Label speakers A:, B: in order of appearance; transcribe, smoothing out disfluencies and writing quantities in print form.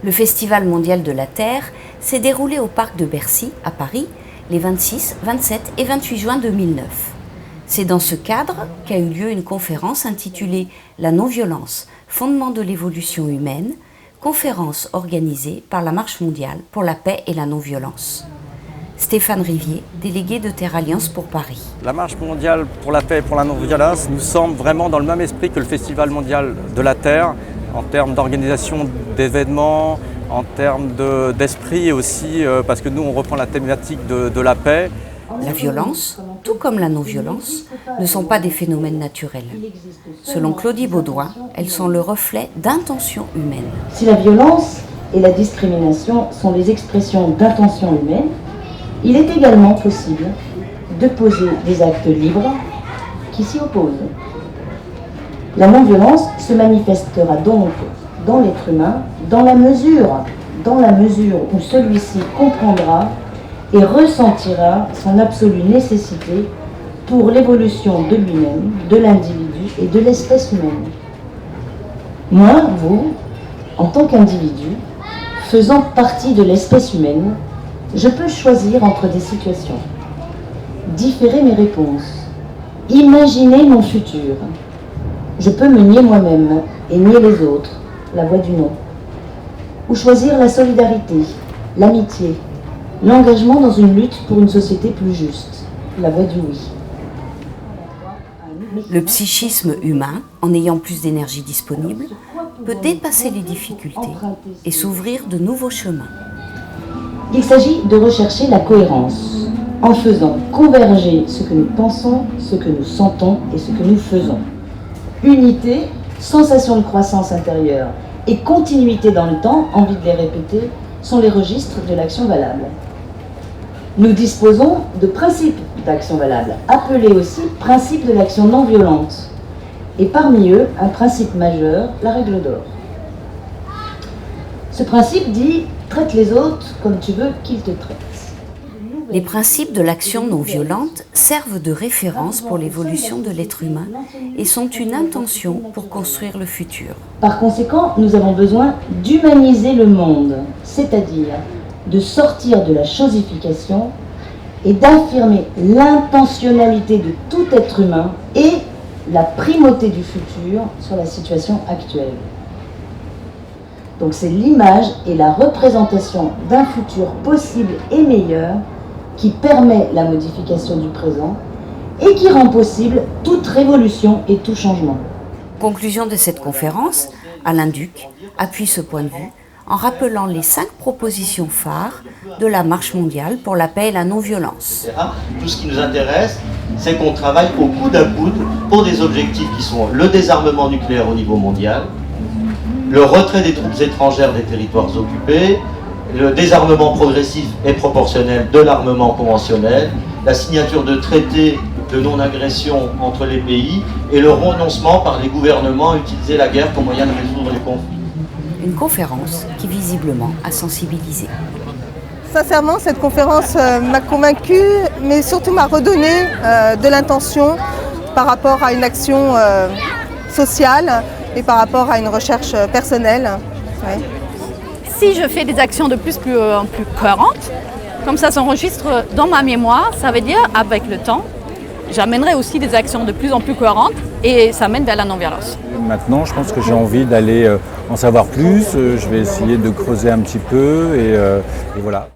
A: Le Festival mondial de la Terre s'est déroulé au Parc de Bercy, à Paris, les 26, 27 et 28 juin 2009. C'est dans ce cadre qu'a eu lieu une conférence intitulée « La non-violence, fondement de l'évolution humaine », conférence organisée par la Marche mondiale pour la paix et la non-violence. Stéphane Rivier, délégué de Terre Alliance pour Paris.
B: La Marche mondiale pour la paix et pour la non-violence nous semble vraiment dans le même esprit que le Festival mondial de la Terre, en termes d'organisation d'événements, en termes d'esprit aussi, parce que nous on reprend la thématique de la paix.
A: La violence, tout comme la non-violence, ne sont pas des phénomènes naturels. Selon Claudie Beaudoin, elles sont le reflet d'intentions humaines.
C: Si la violence et la discrimination sont les expressions d'intentions humaines, il est également possible de poser des actes libres qui s'y opposent. La non-violence se manifestera donc dans l'être humain dans la mesure où celui-ci comprendra et ressentira son absolue nécessité pour l'évolution de lui-même, de l'individu et de l'espèce humaine. Moi, vous, en tant qu'individu, faisant partie de l'espèce humaine, je peux choisir entre des situations, différer mes réponses, imaginer mon futur. Je peux me nier moi-même et nier les autres, la voie du non. Ou choisir la solidarité, l'amitié, l'engagement dans une lutte pour une société plus juste, la voie du oui.
A: Le psychisme humain, en ayant plus d'énergie disponible, peut dépasser les difficultés et s'ouvrir de nouveaux chemins.
C: Il s'agit de rechercher la cohérence, en faisant converger ce que nous pensons, ce que nous sentons et ce que nous faisons. Unité, sensation de croissance intérieure et continuité dans le temps, envie de les répéter, sont les registres de l'action valable. Nous disposons de principes d'action valable, appelés aussi principes de l'action non violente, et parmi eux, un principe majeur, la règle d'or. Ce principe dit « traite les autres comme tu veux qu'ils te traitent ».
A: Les principes de l'action non violente servent de référence pour l'évolution de l'être humain et sont une intention pour construire le futur.
C: Par conséquent, nous avons besoin d'humaniser le monde, c'est-à-dire de sortir de la chosification et d'affirmer l'intentionnalité de tout être humain et la primauté du futur sur la situation actuelle. Donc c'est l'image et la représentation d'un futur possible et meilleur qui permet la modification du présent et qui rend possible toute révolution et tout changement.
A: Conclusion de cette conférence, Alain Duc appuie ce point de vue en rappelant les 5 propositions phares de la Marche mondiale pour la paix et la non-violence.
D: Tout ce qui nous intéresse, c'est qu'on travaille au coude à coude pour des objectifs qui sont le désarmement nucléaire au niveau mondial, le retrait des troupes étrangères des territoires occupés, le désarmement progressif et proportionnel de l'armement conventionnel, la signature de traités de non-agression entre les pays et le renoncement par les gouvernements à utiliser la guerre comme moyen de résoudre les conflits.
A: Une conférence qui visiblement a sensibilisé.
E: Sincèrement, cette conférence m'a convaincue, mais surtout m'a redonné de l'intention par rapport à une action sociale et par rapport à une recherche personnelle. Ouais.
F: Si je fais des actions de plus cohérentes, comme ça s'enregistre dans ma mémoire, ça veut dire avec le temps, j'amènerai aussi des actions de plus en plus cohérentes et ça mène vers la non-violence.
G: Maintenant, je pense que j'ai envie d'aller en savoir plus. Je vais essayer de creuser un petit peu et voilà.